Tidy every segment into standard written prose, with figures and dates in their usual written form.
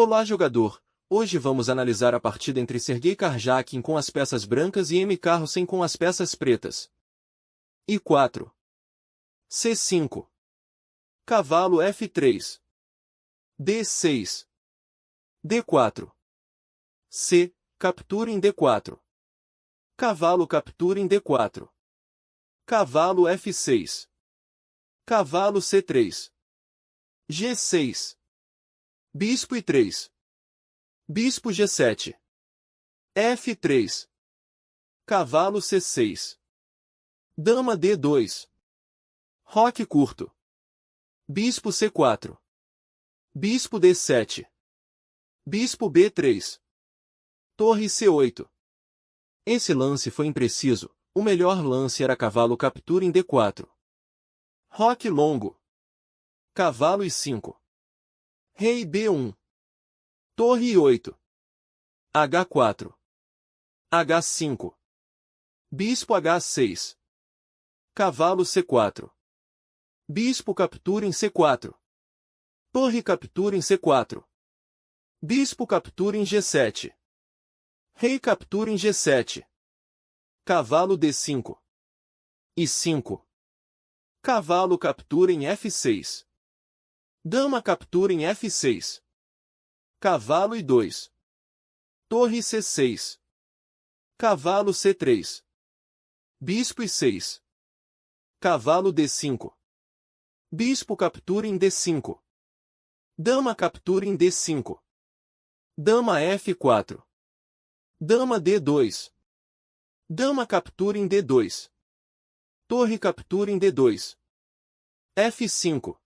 Olá, jogador! Hoje vamos analisar a partida entre Sergei Karjakin com as peças brancas e M. Carlsen com as peças pretas. I4. C5. Cavalo F3. D6. D4. C. Captura em D4. Cavalo captura em D4. Cavalo F6. Cavalo C3. G6. Bispo I3. Bispo G7. F3. Cavalo C6. Dama D2. Roque curto. Bispo C4. Bispo D7. Bispo B3. Torre C8. Esse lance foi impreciso, o melhor lance era cavalo captura em D4. Roque longo. Cavalo I5. Rei B1. Torre I8. H4. H5. Bispo H6. Cavalo C4. Bispo captura em C4. Torre captura em C4. Bispo captura em G7. Rei captura em G7. Cavalo D5. I5. Cavalo captura em F6. Dama captura em F6. Cavalo I2. Torre C6. Cavalo C3. Bispo I6. Cavalo D5. Bispo captura em D5. Dama captura em D5. Dama F4. Dama D2. Dama captura em D2. Torre captura em D2. F5.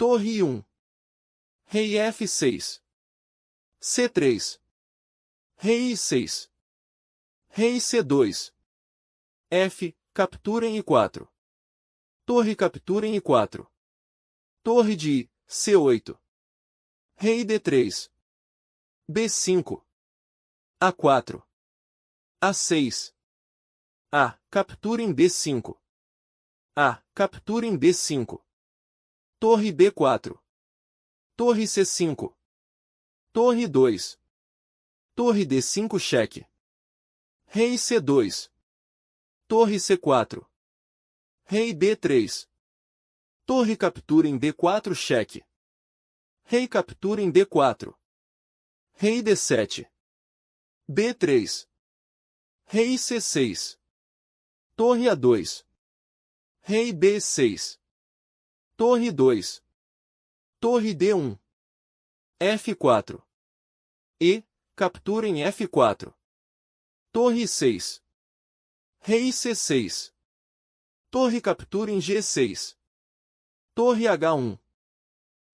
Torre I1. Rei F6. C3. Rei I6. Rei C2. F. Captura em I4. Torre captura em I4. Torre de I. C8. Rei D3. B5. A4. A6. A. Captura em B5. A. Captura em B5. Torre B4. Torre C5. Torre 2. Torre D5 cheque. Rei C2. Torre C4. Rei B3. Torre captura em D4 cheque. Rei captura em D4. Rei D7. B3. Rei C6. Torre A2. Rei B6. Torre 2. Torre D1. F4. E. Captura em F4. Torre 6. Rei C6. Torre captura em G6. Torre H1.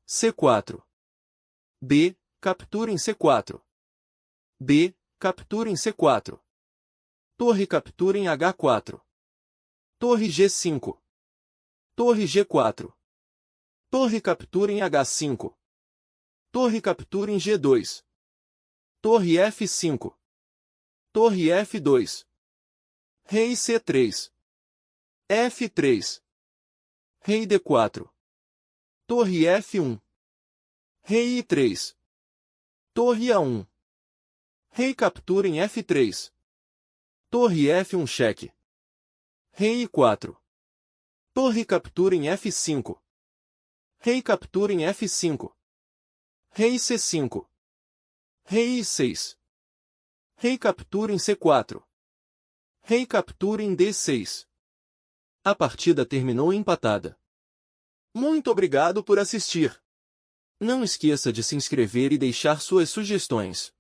C4. B. Captura em C4. B. Captura em C4. Torre captura em H4. Torre G5. Torre G4. Torre captura em H5. Torre captura em G2. Torre F5. Torre F2. Rei C3. F3. Rei D4. Torre F1. Rei I3. Torre A1. Rei captura em F3. Torre F1 cheque. Rei I4. Torre captura em F5. Rei captura em F5. Rei C5. Rei I6. Rei captura em C4. Rei captura em D6. A partida terminou empatada. Muito obrigado por assistir. Não esqueça de se inscrever e deixar suas sugestões.